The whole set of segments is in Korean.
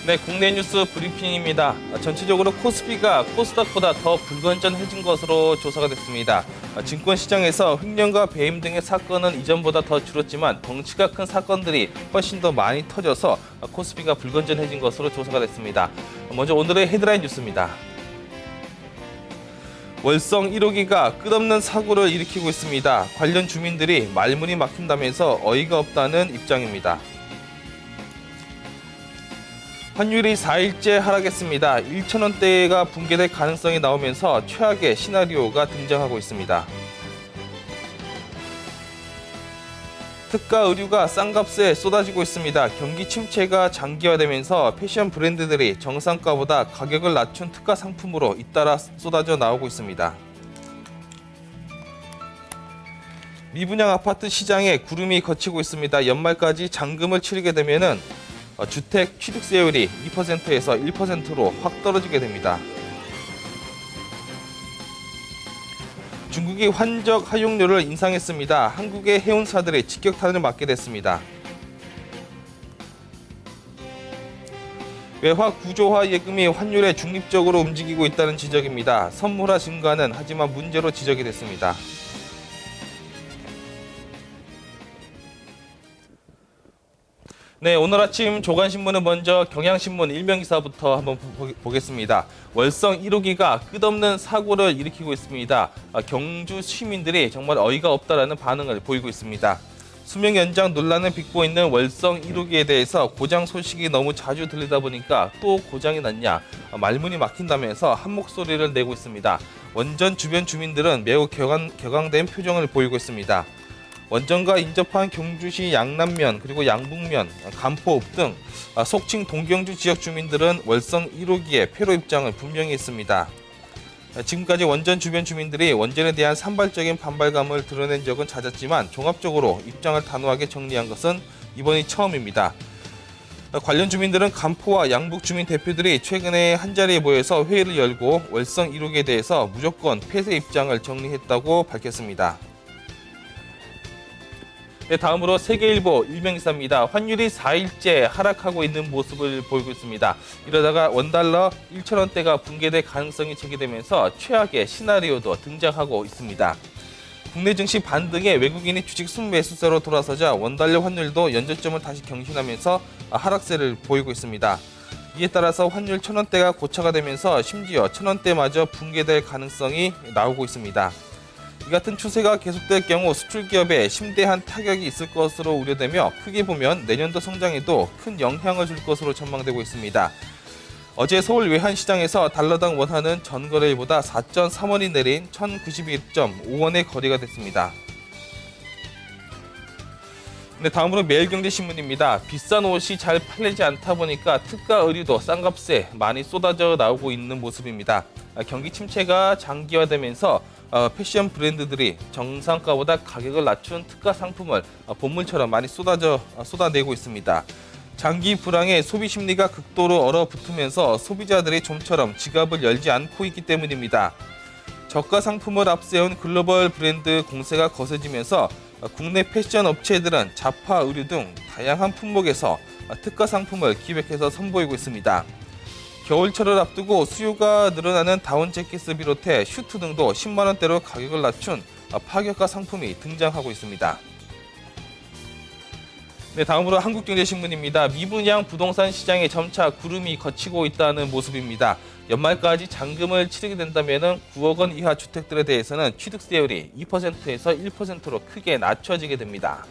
네, 국내 뉴스 브리핑입니다. 전체적으로 코스피가 코스닥보다 더 불건전해진 것으로 조사가 됐습니다. 증권시장에서 횡령과 배임 등의 사건은 이전보다 더 줄었지만 덩치가 큰 사건들이 훨씬 더 많이 터져서 코스피가 불건전해진 것으로 조사가 됐습니다. 먼저 오늘의 헤드라인 뉴스입니다. 월성 1호기가 끝없는 사고를 일으키고 있습니다. 관련 주민들이 말문이 막힌다면서 어이가 없다는 입장입니다. 환율이 4일째 하락했습니다. 1,000원대가 붕괴될 가능성이 나오면서 최악의 시나리오가 등장하고 있습니다. 특가 의류가 싼 값에 쏟아지고 있습니다. 경기 침체가 장기화되면서 패션 브랜드들이 정상가보다 가격을 낮춘 특가 상품으로 잇따라 쏟아져 나오고 있습니다. 미분양 아파트 시장에 구름이 걷히고 있습니다. 연말까지 잔금을 치르게 되면은 주택 취득세율이 2%에서 1%로 확 떨어지게 됩니다. 중국이 환적 활용료를 인상했습니다. 한국의 해운사들이 직격탄을 맞게 됐습니다. 외화 구조화 예금이 환율에 중립적으로 움직이고 있다는 지적입니다. 선물화 증가는 하지만 문제로 지적이 됐습니다. 네, 오늘 아침 조간신문은 먼저 경향신문 일면기사부터 한번 보겠습니다. 월성 1호기가 끝없는 사고를 일으키고 있습니다. 경주 시민들이 정말 어이가 없다라는 반응을 보이고 있습니다. 수명 연장 논란을 빚고 있는 월성 1호기에 대해서 고장 소식이 너무 자주 들리다 보니까 또 고장이 났냐, 말문이 막힌다면서 한 목소리를 내고 있습니다. 원전 주변 주민들은 매우 격앙된 표정을 보이고 있습니다. 원전과 인접한 경주시 양남면 그리고 양북면, 간포읍 등 속칭 동경주 지역 주민들은 월성 1호기의 폐로 입장을 분명히 했습니다. 지금까지 원전 주변 주민들이 원전에 대한 산발적인 반발감을 드러낸 적은 잦았지만 종합적으로 입장을 단호하게 정리한 것은 이번이 처음입니다. 관련 주민들은 간포와 양북 주민 대표들이 최근에 한자리에 모여서 회의를 열고 월성 1호기에 대해서 무조건 폐쇄 입장을 정리했다고 밝혔습니다. 네, 다음으로 세계일보 일면기사입니다. 환율이 4일째 하락하고 있는 모습을 보이고 있습니다. 이러다가 원달러 1,000원대가 붕괴될 가능성이 제기되면서 최악의 시나리오도 등장하고 있습니다. 국내 증시 반등에 외국인이 주식 순매수세로 돌아서자 원달러 환율도 연저점을 다시 경신하면서 하락세를 보이고 있습니다. 이에 따라서 환율 1,000원대가 고차가 되면서 심지어 1,000원대마저 붕괴될 가능성이 나오고 있습니다. 이 같은 추세가 계속될 경우 수출 기업에 심대한 타격이 있을 것으로 우려되며 크게 보면 내년도 성장에도 큰 영향을 줄 것으로 전망되고 있습니다. 어제 서울 외환시장에서 달러당 원화는 전거래일보다 4.3원이 내린 1,091.5원의 거래가 됐습니다. 네, 다음으로 매일경제신문입니다. 비싼 옷이 잘 팔리지 않다 보니까 특가 의류도 싼 값에 많이 쏟아져 나오고 있는 모습입니다. 경기 침체가 장기화되면서 패션 브랜드들이 정상가보다 가격을 낮춘 특가 상품을 본물처럼 많이 쏟아내고 있습니다. 장기 불황에 소비 심리가 극도로 얼어붙으면서 소비자들이 좀처럼 지갑을 열지 않고 있기 때문입니다. 저가 상품을 앞세운 글로벌 브랜드 공세가 거세지면서 국내 패션 업체들은 자파, 의류 등 다양한 품목에서 특가 상품을 기획해서 선보이고 있습니다. 겨울철을 앞두고 수요가 늘어나는 다운 재킷을 비롯해 슈트 등도 10만 원대로 가격을 낮춘 파격가 상품이 등장하고 있습니다. 네, 다음으로 한국경제신문입니다. 미분양 부동산 시장에 점차 구름이 걷히고 있다는 모습입니다. 연말까지 잔금을 치르게 된다면 9억 원 이하 주택들에 대해서는 취득세율이 2%에서 1%로 크게 낮춰지게 됩니다.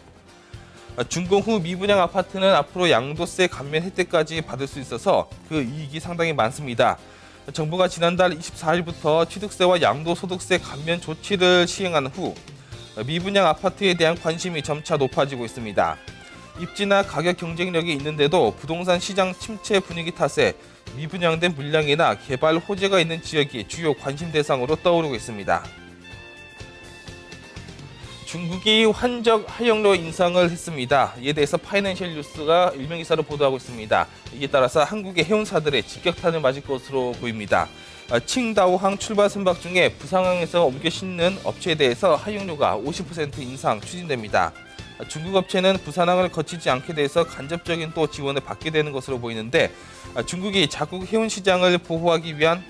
준공 후 미분양 아파트는 앞으로 양도세 감면 혜택까지 받을 수 있어서 그 이익이 상당히 많습니다. 정부가 지난달 24일부터 취득세와 양도소득세 감면 조치를 시행한 후 미분양 아파트에 대한 관심이 점차 높아지고 있습니다. 입지나 가격 경쟁력이 있는데도 부동산 시장 침체 분위기 탓에 미분양된 물량이나 개발 호재가 있는 지역이 주요 관심 대상으로 떠오르고 있습니다. 중국이 환적 활용료 인상을 했습니다. 이에 대해서 파이낸셜 뉴스가 일면기사로 보도하고 있습니다. 이에 따라서 한국의 해운사들의 직격탄을 맞을 것으로 보입니다. 칭다오항 출발 선박 중에 부상항에서 옮겨 싣는 업체에 대해서 활용료가 50% 인상 추진됩니다. 중국 업체는 부산항을 거치지 않게 돼서 간접적인 또 지원을 받게 되는 것으로 보이는데 중국이 자국 해운 시장을 보호하기 위한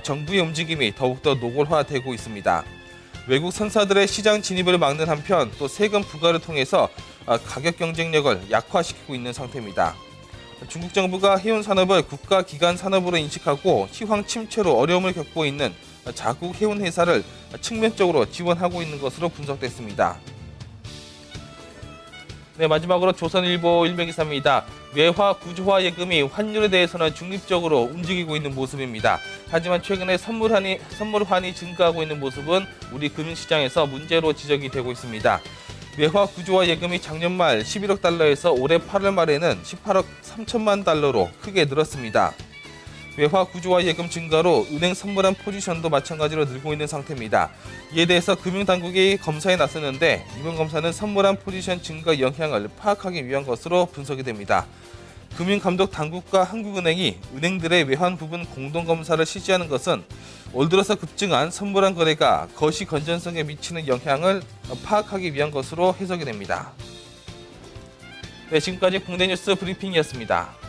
정부의 움직임이 더욱더 노골화되고 있습니다. 외국 선사들의 시장 진입을 막는 한편 또 세금 부과를 통해서 가격 경쟁력을 약화시키고 있는 상태입니다. 중국 정부가 해운 산업을 국가 기관 산업으로 인식하고 시황 침체로 어려움을 겪고 있는 자국 해운 회사를 측면적으로 지원하고 있는 것으로 분석됐습니다. 네, 마지막으로 조선일보 일면기사입니다. 외화 구조화 예금이 환율에 대해서는 중립적으로 움직이고 있는 모습입니다. 하지만 최근에 선물환이 증가하고 있는 모습은 우리 금융시장에서 문제로 지적이 되고 있습니다. 외화 구조화 예금이 작년 말 11억 달러에서 올해 8월 말에는 18억 3천만 달러로 크게 늘었습니다. 외화 구조화 예금 증가로 은행 선물한 포지션도 마찬가지로 늘고 있는 상태입니다. 이에 대해서 금융당국이 검사에 나섰는데 이번 검사는 선물한 포지션 증가 영향을 파악하기 위한 것으로 분석이 됩니다. 금융감독당국과 한국은행이 은행들의 외환 부분 공동검사를 실시하는 것은 올 들어서 급증한 선물한 거래가 거시 건전성에 미치는 영향을 파악하기 위한 것으로 해석이 됩니다. 네, 지금까지 국내 뉴스 브리핑이었습니다.